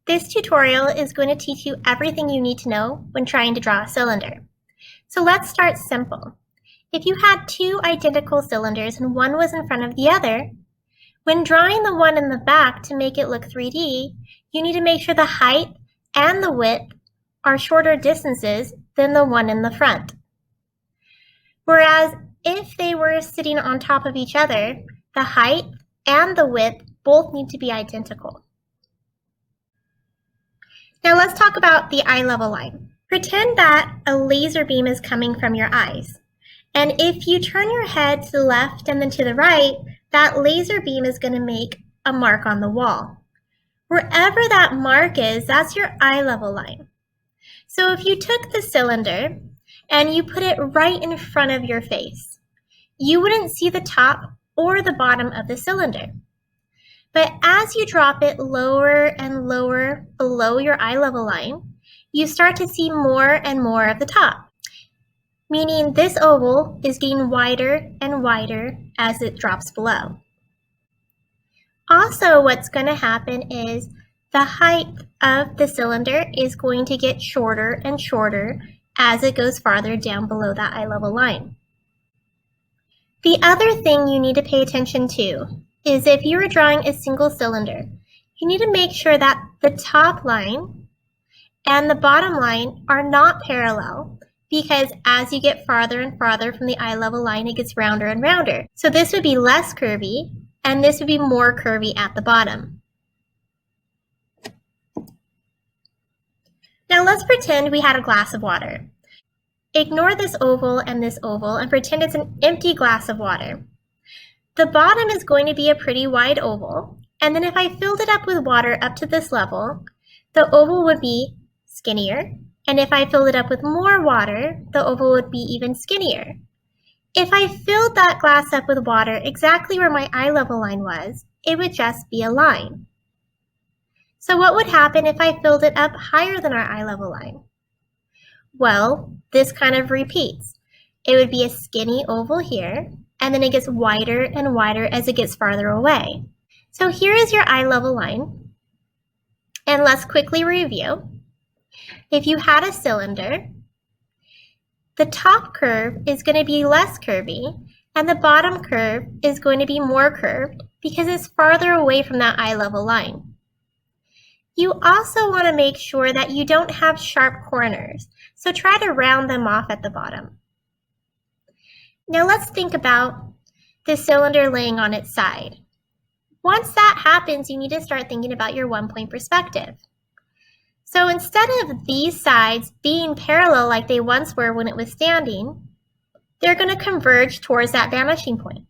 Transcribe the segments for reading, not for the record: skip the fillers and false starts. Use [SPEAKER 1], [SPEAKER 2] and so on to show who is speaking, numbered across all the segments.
[SPEAKER 1] This tutorial is going to teach you everything you need to know when trying to draw a cylinder. So let's start simple. If you had two identical cylinders and one was in front of the other, when drawing the one in the back to make it look 3D, you need to make sure the height and the width are shorter distances than the one in the front. Whereas if they were sitting on top of each other, the height and the width both need to be identical. Now let's talk about the eye level line. Pretend that a laser beam is coming from your eyes. And if you turn your head to the left and then to the right, that laser beam is going to make a mark on the wall. Wherever that mark is, that's your eye level line. So if you took the cylinder and you put it right in front of your face, you wouldn't see the top or the bottom of the cylinder. But as you drop it lower and lower below your eye level line, you start to see more and more of the top, meaning this oval is getting wider and wider as it drops below. Also, what's going to happen is the height of the cylinder is going to get shorter and shorter as it goes farther down below that eye level line. The other thing you need to pay attention to is if you are drawing a single cylinder, you need to make sure that the top line and the bottom line are not parallel, because as you get farther and farther from the eye level line, it gets rounder and rounder. So this would be less curvy, and this would be more curvy at the bottom. Now let's pretend we had a glass of water. Ignore this oval and pretend it's an empty glass of water. The bottom is going to be a pretty wide oval, and then if I filled it up with water up to this level, the oval would be skinnier, and if I filled it up with more water, the oval would be even skinnier. If I filled that glass up with water exactly where my eye level line was, it would just be a line. So what would happen if I filled it up higher than our eye level line? Well, this kind of repeats. It would be a skinny oval here, and then it gets wider and wider as it gets farther away. So here is your eye level line, and let's quickly review. If you had a cylinder, the top curve is going to be less curvy, and the bottom curve is going to be more curved because it's farther away from that eye level line. You also want to make sure that you don't have sharp corners, so try to round them off at the bottom. Now let's think about the cylinder laying on its side. Once that happens, you need to start thinking about your one-point perspective. So instead of these sides being parallel like they once were when it was standing, they're going to converge towards that vanishing point.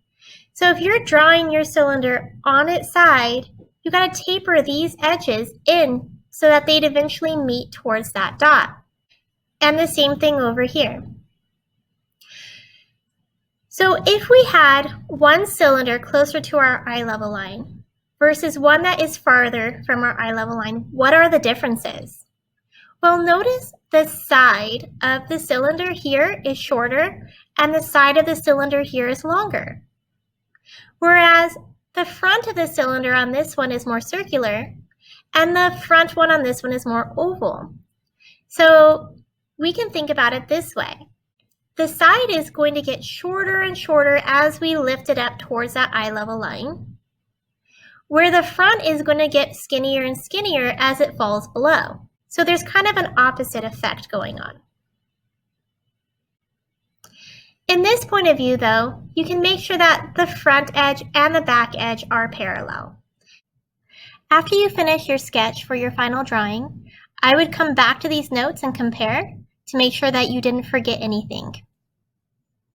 [SPEAKER 1] So if you're drawing your cylinder on its side, you got to taper these edges in so that they'd eventually meet towards that dot. And the same thing over here. So if we had one cylinder closer to our eye level line versus one that is farther from our eye level line, what are the differences? Well, notice the side of the cylinder here is shorter and the side of the cylinder here is longer. Whereas the front of the cylinder on this one is more circular and the front one on this one is more oval. So we can think about it this way. The side is going to get shorter and shorter as we lift it up towards that eye level line, where the front is going to get skinnier and skinnier as it falls below. So there's kind of an opposite effect going on. In this point of view, though, you can make sure that the front edge and the back edge are parallel. After you finish your sketch for your final drawing, I would come back to these notes and compare to make sure that you didn't forget anything.